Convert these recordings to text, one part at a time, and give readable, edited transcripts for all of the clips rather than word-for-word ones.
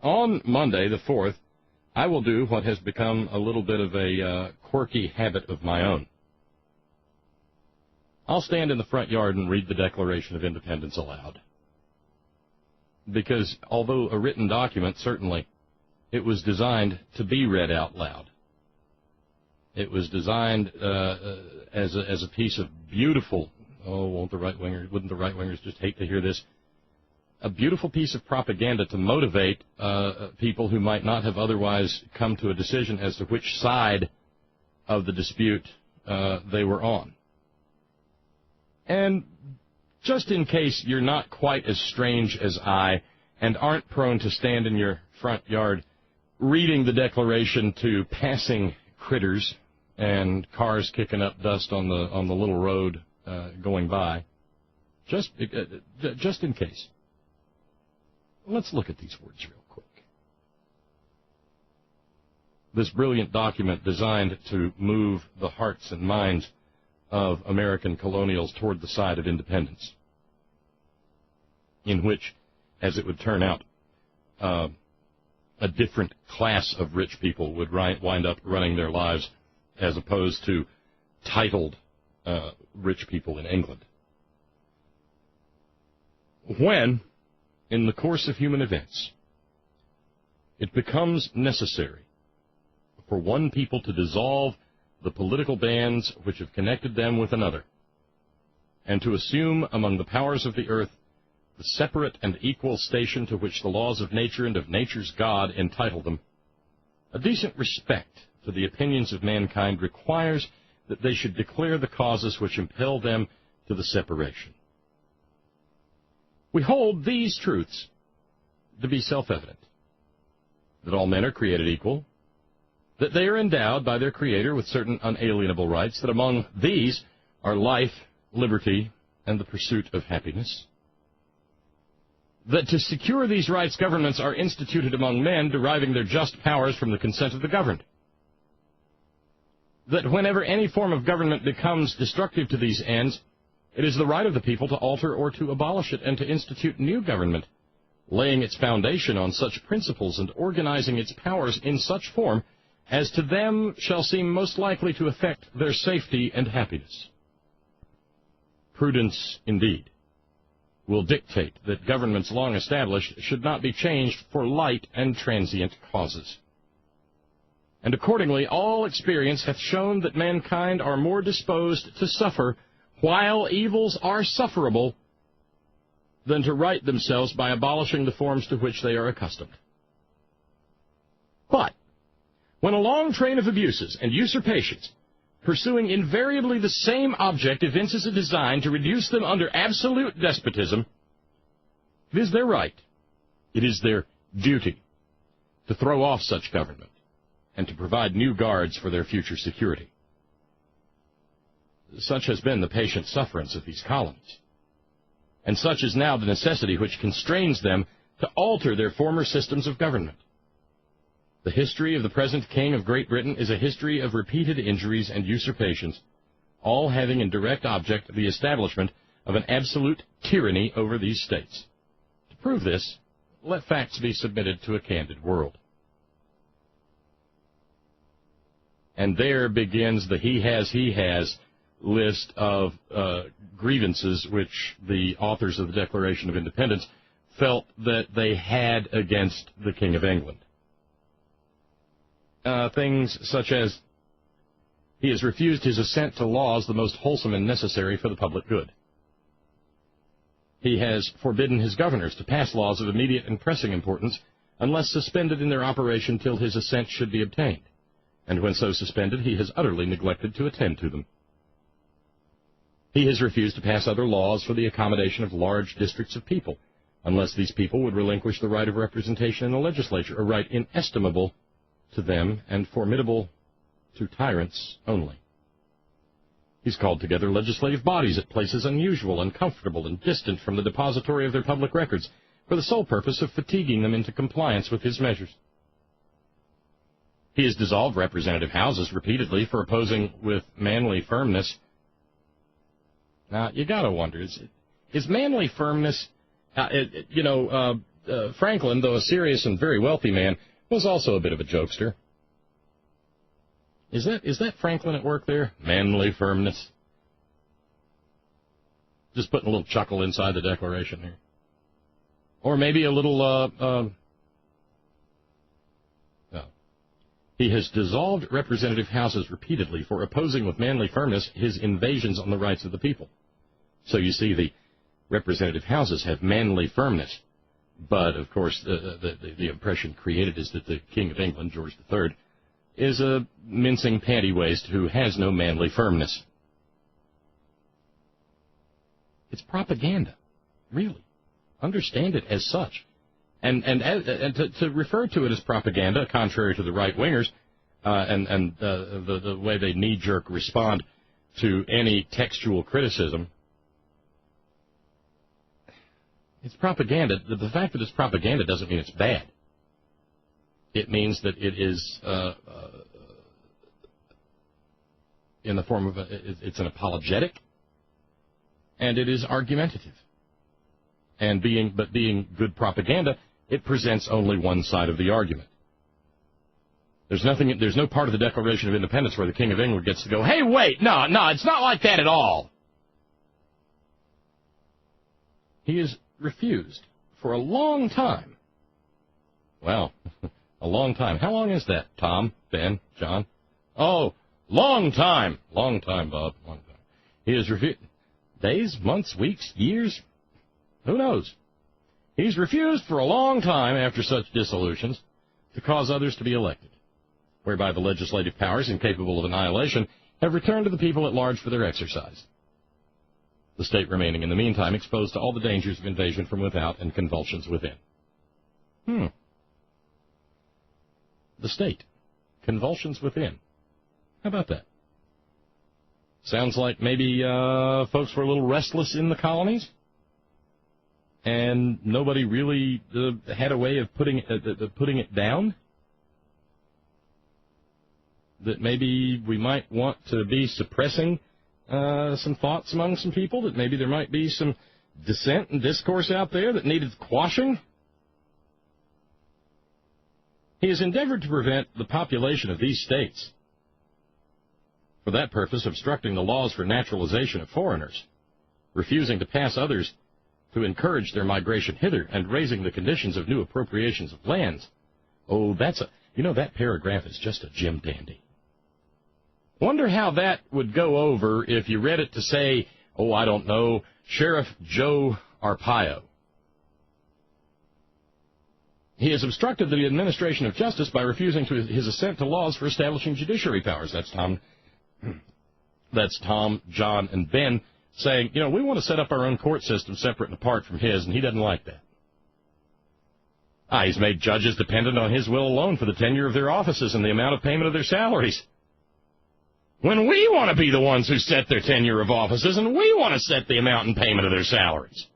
On Monday, the 4th, I will do what has become a little bit of a quirky habit of my own. I'll stand in the front yard and read the Declaration of Independence aloud. Because although a written document, certainly, it was designed to be read out loud. It was designed as a piece of beautiful, wouldn't the right-wingers just hate to hear this, a beautiful piece of propaganda to motivate people who might not have otherwise come to a decision as to which side of the dispute they were on. And just in case you're not quite as strange as I and aren't prone to stand in your front yard reading the Declaration to passing critters and cars kicking up dust on the little road going by, just in case, let's look at these words real quick. This brilliant document designed to move the hearts and minds of American colonials toward the side of independence, in which, as it would turn out, a different class of rich people would wind up running their lives as opposed to titled rich people in England. When, in the course of human events, it becomes necessary for one people to dissolve the political bands which have connected them with another, and to assume among the powers of the earth the separate and equal station to which the laws of nature and of nature's God entitle them, a decent respect for the opinions of mankind requires that they should declare the causes which impel them to the separation. We hold these truths to be self-evident, that all men are created equal, that they are endowed by their Creator with certain unalienable rights, that among these are life, liberty, and the pursuit of happiness, that to secure these rights governments are instituted among men, deriving their just powers from the consent of the governed, that whenever any form of government becomes destructive to these ends, it is the right of the people to alter or to abolish it and to institute new government, laying its foundation on such principles and organizing its powers in such form as to them shall seem most likely to affect their safety and happiness. Prudence, indeed, will dictate that governments long established should not be changed for light and transient causes. And accordingly, all experience hath shown that mankind are more disposed to suffer while evils are sufferable than to right themselves by abolishing the forms to which they are accustomed. But when a long train of abuses and usurpations, pursuing invariably the same object, evinces a design to reduce them under absolute despotism, it is their right, it is their duty, to throw off such government and to provide new guards for their future security. Such has been the patient sufferance of these colonies, and such is now the necessity which constrains them to alter their former systems of government. The history of the present King of Great Britain is a history of repeated injuries and usurpations, all having in direct object the establishment of an absolute tyranny over these states. To prove this, let facts be submitted to a candid world. And there begins the he has list of grievances which the authors of the Declaration of Independence felt that they had against the King of England. Things such as he has refused his assent to laws the most wholesome and necessary for the public good. He has forbidden his governors to pass laws of immediate and pressing importance unless suspended in their operation till his assent should be obtained, and when so suspended he has utterly neglected to attend to them. He has refused to pass other laws for the accommodation of large districts of people, unless these people would relinquish the right of representation in the legislature, a right inestimable to them and formidable to tyrants only. He's called together legislative bodies at places unusual, uncomfortable, and distant from the depository of their public records, for the sole purpose of fatiguing them into compliance with his measures. He has dissolved representative houses repeatedly for opposing with manly firmness. Now, you got to wonder, is manly firmness, Franklin, though a serious and very wealthy man, was also a bit of a jokester. Is that Franklin at work there? Manly firmness. Just putting a little chuckle inside the Declaration here. Or maybe a little, no. He has dissolved representative houses repeatedly for opposing with manly firmness his invasions on the rights of the people. So you see, the representative houses have manly firmness. But, of course, the impression created is that the King of England, George III, is a mincing panty-waist who has no manly firmness. It's propaganda, really. Understand it as such. And to refer to it as propaganda, contrary to the right-wingers, and the way they knee-jerk respond to any textual criticism, it's propaganda. The fact that it's propaganda doesn't mean it's bad. It means that it is in the form of it's an apologetic, and it is argumentative. And being good propaganda, it presents only one side of the argument. There's no part of the Declaration of Independence where the King of England gets to go, hey, wait, no, it's not like that at all. He has refused for a long time. Well, a long time. How long is that, Tom, Ben, John? Oh, long time. Long time, Bob. Long time. He has refused. Days, months, weeks, years? Who knows? He's refused for a long time after such dissolutions to cause others to be elected, whereby the legislative powers, incapable of annihilation, have returned to the people at large for their exercise. The state remaining in the meantime exposed to all the dangers of invasion from without and convulsions within. The state. Convulsions within. How about that? Sounds like maybe folks were a little restless in the colonies, and nobody really had a way of putting it down. That maybe we might want to be suppressing some thoughts among some people, that maybe there might be some dissent and discourse out there that needed quashing. He has endeavored to prevent the population of these states, for that purpose obstructing the laws for naturalization of foreigners, refusing to pass others to encourage their migration hither, and raising the conditions of new appropriations of lands. Oh, that paragraph is just a Jim Dandy. Wonder how that would go over if you read it to say, oh, I don't know, Sheriff Joe Arpaio. He has obstructed the administration of justice by refusing his assent to laws for establishing judiciary powers. That's Tom, John, and Ben saying, we want to set up our own court system separate and apart from his, and he doesn't like that. He's made judges dependent on his will alone for the tenure of their offices and the amount of payment of their salaries. When we want to be the ones who set their tenure of offices, and we want to set the amount and payment of their salaries.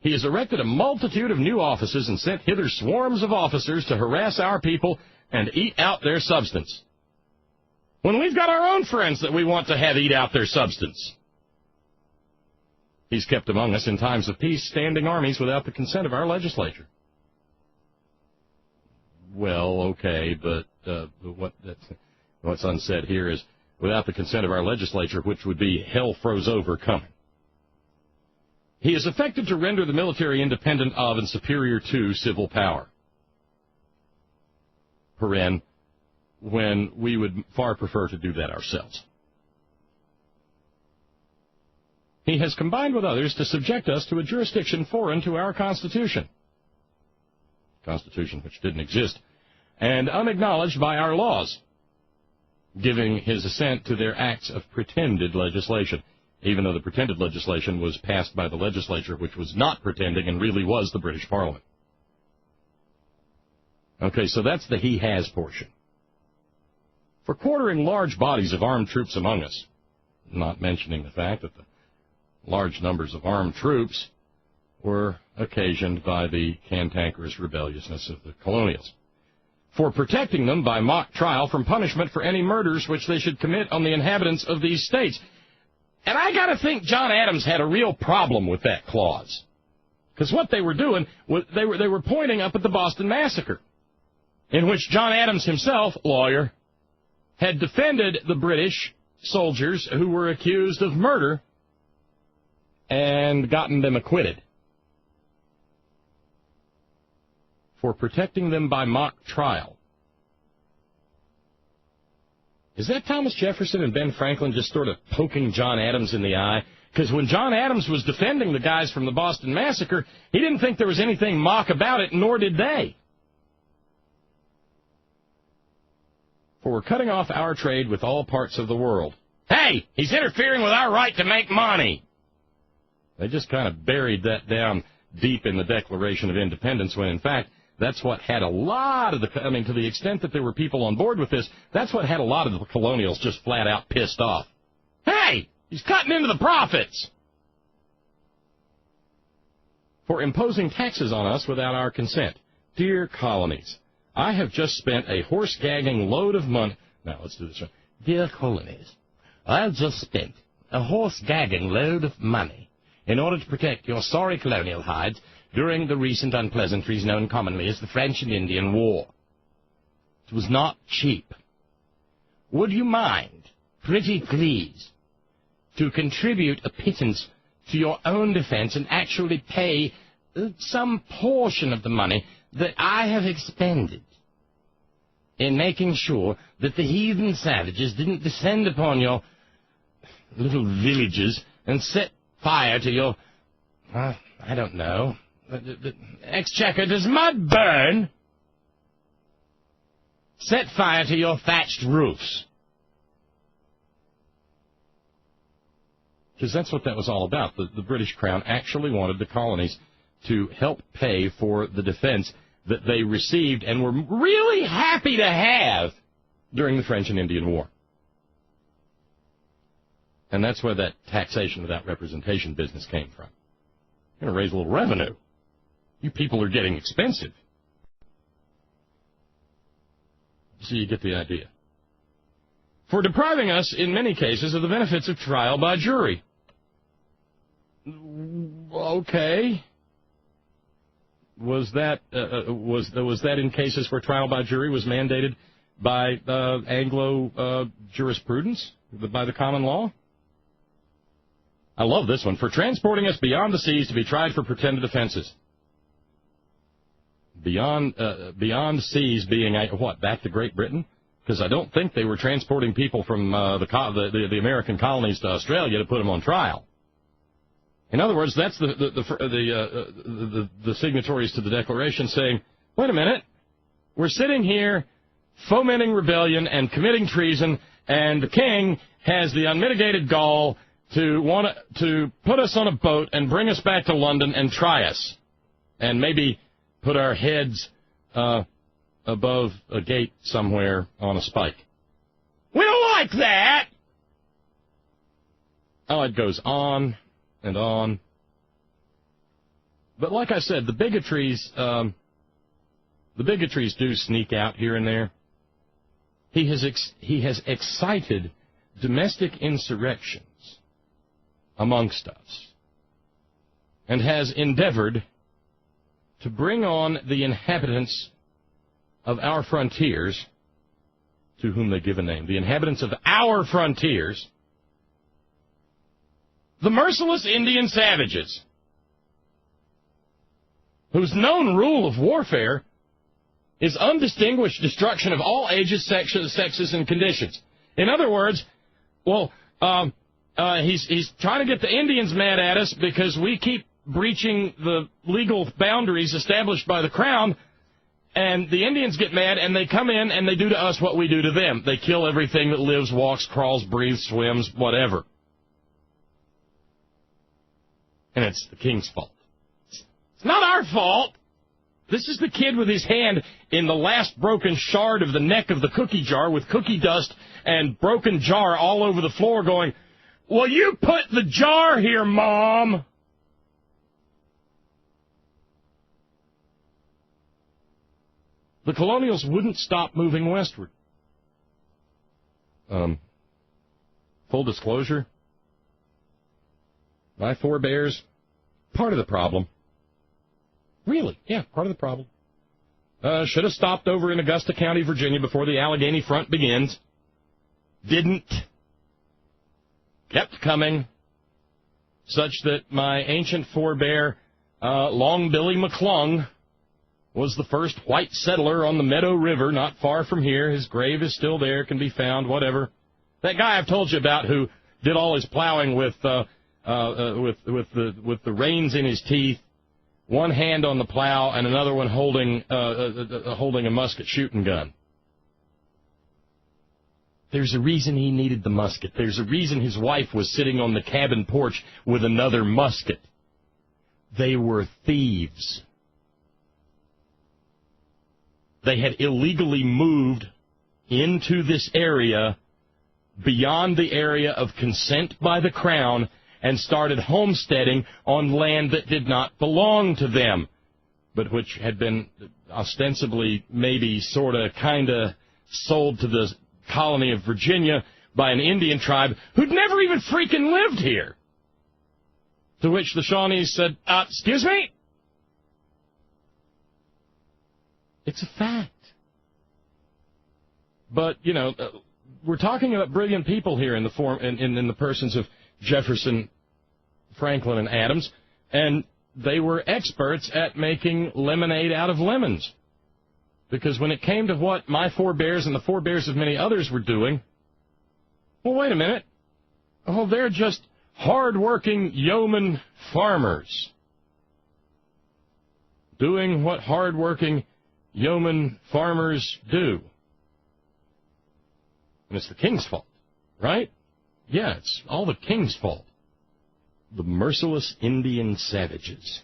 He has erected a multitude of new offices and sent hither swarms of officers to harass our people and eat out their substance, when we've got our own friends that we want to have eat out their substance. He's kept among us in times of peace standing armies without the consent of our legislature. Well, okay, but what's unsaid here is without the consent of our legislature, which would be hell froze over coming. He is affected to render the military independent of and superior to civil power. Paren, when we would far prefer to do that ourselves. He has combined with others to subject us to a jurisdiction foreign to our Constitution. Constitution which didn't exist, and unacknowledged by our laws, giving his assent to their acts of pretended legislation, even though the pretended legislation was passed by the legislature, which was not pretending and really was the British Parliament. Okay, so that's the he has portion. For quartering large bodies of armed troops among us, not mentioning the fact that the large numbers of armed troops were occasioned by the cantankerous rebelliousness of the colonials. For protecting them by mock trial from punishment for any murders which they should commit on the inhabitants of these states. And I got to think John Adams had a real problem with that clause. Because what they were doing was they were pointing up at the Boston Massacre, in which John Adams himself, lawyer, had defended the British soldiers who were accused of murder and gotten them acquitted for protecting them by mock trial. Is that Thomas Jefferson and Ben Franklin just sort of poking John Adams in the eye? Because when John Adams was defending the guys from the Boston Massacre, he didn't think there was anything mock about it, nor did they. For we're cutting off our trade with all parts of the world. Hey, he's interfering with our right to make money. They just kind of buried that down deep in the Declaration of Independence when, in fact, that's what had a lot of the, to the extent that there were people on board with this, that's what had a lot of the colonials just flat out pissed off. Hey, he's cutting into the profits for imposing taxes on us without our consent. Dear colonies, I have just spent a horse-gagging load of money. Now, let's do this one. Dear colonies, I have just spent a horse-gagging load of money in order to protect your sorry colonial hides during the recent unpleasantries known commonly as the French and Indian War. It was not cheap. Would you mind, pretty please, to contribute a pittance to your own defense and actually pay some portion of the money that I have expended in making sure that the heathen savages didn't descend upon your little villages and set fire to your, I don't know, the exchequer. Does mud burn? Set fire to your thatched roofs. Because that's what that was all about. The British Crown actually wanted the colonies to help pay for the defense that they received and were really happy to have during the French and Indian War. And that's where that taxation without representation business came from. You're going to raise a little revenue. You people are getting expensive. So you get the idea. For depriving us, in many cases, of the benefits of trial by jury. Okay. Was that in cases where trial by jury was mandated by Anglo jurisprudence, by the common law? I love this one. For transporting us beyond the seas to be tried for pretended offenses. Beyond seas being, what, back to Great Britain? Because I don't think they were transporting people from the American colonies to Australia to put them on trial. In other words, that's the signatories to the Declaration saying, wait a minute, we're sitting here fomenting rebellion and committing treason, and the king has the unmitigated gall to want to put us on a boat and bring us back to London and try us, and maybe put our heads above a gate somewhere on a spike. We don't like that! Oh, it goes on and on. But like I said, the bigotries do sneak out here and there. He has excited domestic insurrections amongst us and has endeavored to bring on the inhabitants of our frontiers, to whom they give a name, the inhabitants of our frontiers, the merciless Indian savages, whose known rule of warfare is undistinguished destruction of all ages, sexes, and conditions. In other words, he's trying to get the Indians mad at us because we keep breaching the legal boundaries established by the Crown, and the Indians get mad, and they come in, and they do to us what we do to them. They kill everything that lives, walks, crawls, breathes, swims, whatever. And it's the king's fault. It's not our fault. This is the kid with his hand in the last broken shard of the neck of the cookie jar with cookie dust and broken jar all over the floor going, "Well, you put the jar here, Mom." The colonials wouldn't stop moving westward. Full disclosure, my forebears, part of the problem. Really? Yeah, part of the problem. Should have stopped over in Augusta County, Virginia before the Allegheny Front begins. Didn't. Kept coming. Such that my ancient forebear, Long Billy McClung, was the first white settler on the Meadow River, not far from here. His grave is still there, can be found, whatever. That guy I've told you about who did all his plowing with the reins in his teeth, one hand on the plow and another one holding a musket shooting gun. There's a reason he needed the musket. There's a reason his wife was sitting on the cabin porch with another musket. They were thieves. They had illegally moved into this area beyond the area of consent by the Crown and started homesteading on land that did not belong to them, but which had been ostensibly, maybe, sort of, kind of sold to the colony of Virginia by an Indian tribe who'd never even freaking lived here. To which the Shawnees said, excuse me? It's a fact. But, you know, we're talking about brilliant people here in the persons of Jefferson, Franklin, and Adams, and they were experts at making lemonade out of lemons. Because when it came to what my forebears and the forebears of many others were doing, well, wait a minute. Oh, they're just hard-working yeoman farmers doing what hard-working yeoman farmers do. And it's the king's fault, right? Yeah, it's all the king's fault. The merciless Indian savages.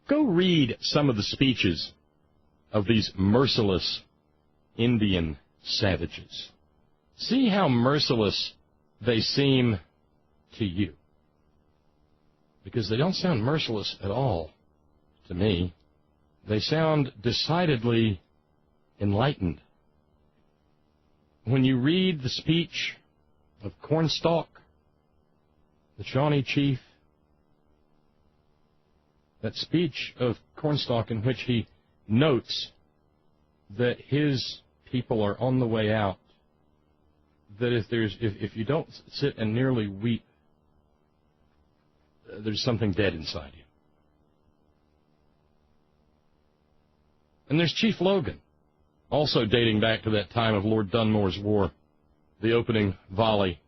Go read some of the speeches of these merciless Indian savages. See how merciless they seem to you. Because they don't sound merciless at all to me. They sound decidedly enlightened. When you read the speech of Cornstalk, the Shawnee chief, that speech of Cornstalk in which he notes that his people are on the way out, that if you don't sit and nearly weep, there's something dead inside you. And there's Chief Logan, also dating back to that time of Lord Dunmore's War, the opening volley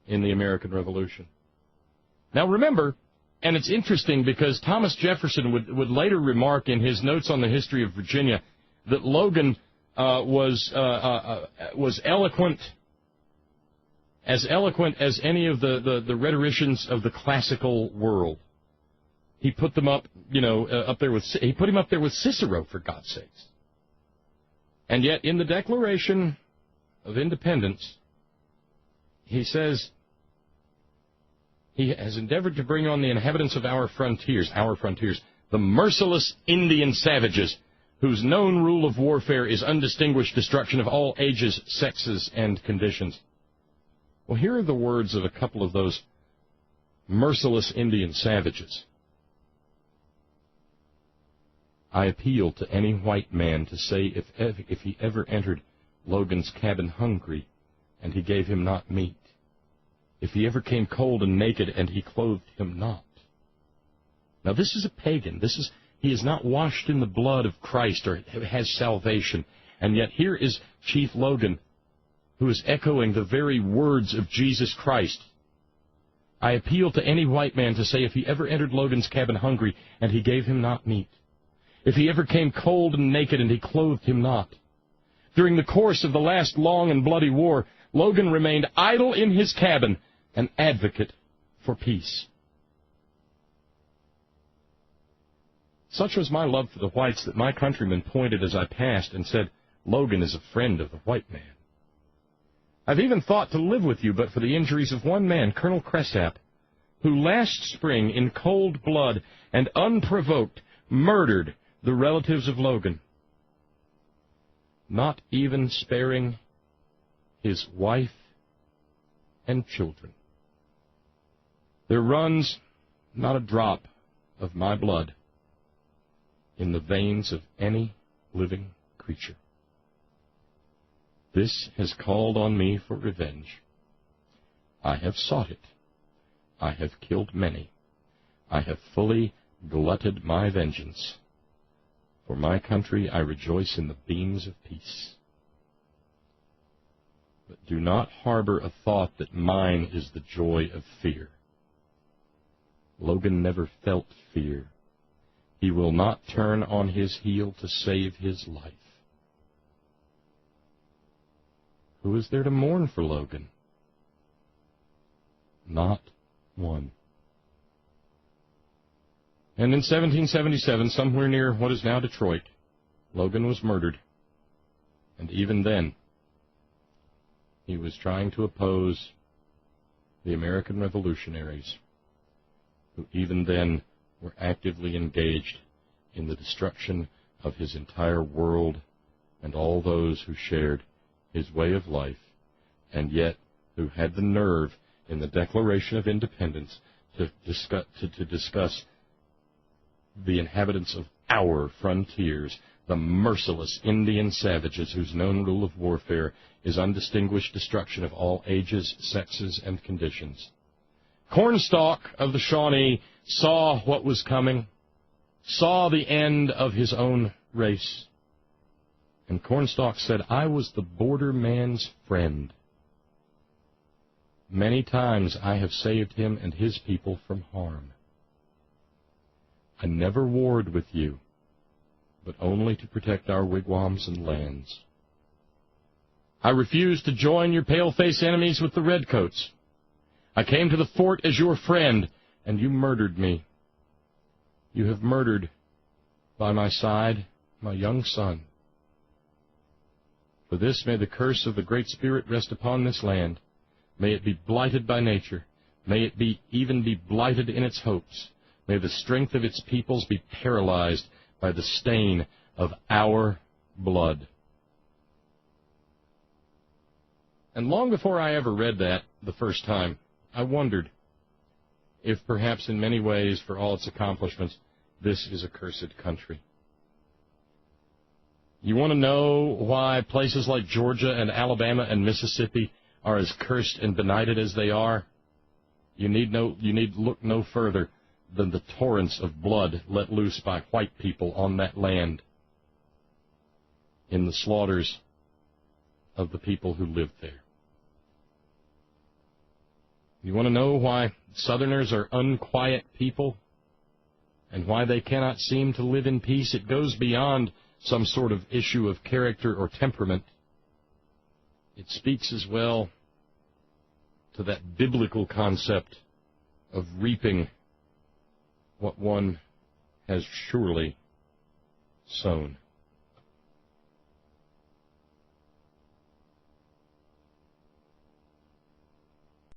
in the American Revolution. Now remember, and it's interesting because Thomas Jefferson would later remark in his notes on the history of Virginia that Logan was eloquent as any of the rhetoricians of the classical world. He put them up, he put him up there with Cicero, for God's sakes. And yet, in the Declaration of Independence, he says he has endeavored to bring on the inhabitants of our frontiers, the merciless Indian savages, whose known rule of warfare is undistinguished destruction of all ages, sexes, and conditions. Well, here are the words of a couple of those merciless Indian savages. I appeal to any white man to say if he ever entered Logan's cabin hungry, and he gave him not meat, if he ever came cold and naked, and he clothed him not. Now this is a pagan. He is not washed in the blood of Christ or has salvation. And yet here is Chief Logan, who is echoing the very words of Jesus Christ. I appeal to any white man to say if he ever entered Logan's cabin hungry, and he gave him not meat, if he ever came cold and naked, and he clothed him not. During the course of the last long and bloody war, Logan remained idle in his cabin, an advocate for peace. Such was my love for the whites that my countrymen pointed as I passed and said, Logan is a friend of the white man. I've even thought to live with you but for the injuries of one man, Colonel Cresap, who last spring in cold blood and unprovoked murdered the relatives of Logan, not even sparing his wife and children. There runs not a drop of my blood in the veins of any living creature. This has called on me for revenge. I have sought it. I have killed many. I have fully glutted my vengeance. For my country I rejoice in the beams of peace. But do not harbor a thought that mine is the joy of fear. Logan never felt fear. He will not turn on his heel to save his life. Who is there to mourn for Logan? Not one. And in 1777, somewhere near what is now Detroit, Logan was murdered. And even then, he was trying to oppose the American revolutionaries, who even then were actively engaged in the destruction of his entire world and all those who shared his way of life, and yet who had the nerve in the Declaration of Independence to discuss the inhabitants of our frontiers, the merciless Indian savages whose known rule of warfare is undistinguished destruction of all ages, sexes, and conditions. Cornstalk of the Shawnee saw what was coming, saw the end of his own race, and Cornstalk said, I was the border man's friend. Many times I have saved him and his people from harm. I never warred with you, but only to protect our wigwams and lands. I refused to join your pale-face enemies with the redcoats. I came to the fort as your friend, and you murdered me. You have murdered, by my side, my young son. For this may the curse of the Great Spirit rest upon this land. May it be blighted by nature. May it even be blighted in its hopes. May the strength of its peoples be paralyzed by the stain of our blood. And long before I ever read that the first time, I wondered if perhaps in many ways, for all its accomplishments, this is a cursed country. You want to know why places like Georgia and Alabama and Mississippi are as cursed and benighted as they are? You need look no further than the torrents of blood let loose by white people on that land in the slaughters of the people who lived there. You want to know why Southerners are unquiet people and why they cannot seem to live in peace? It goes beyond some sort of issue of character or temperament. It speaks as well to that biblical concept of reaping what one has surely sown.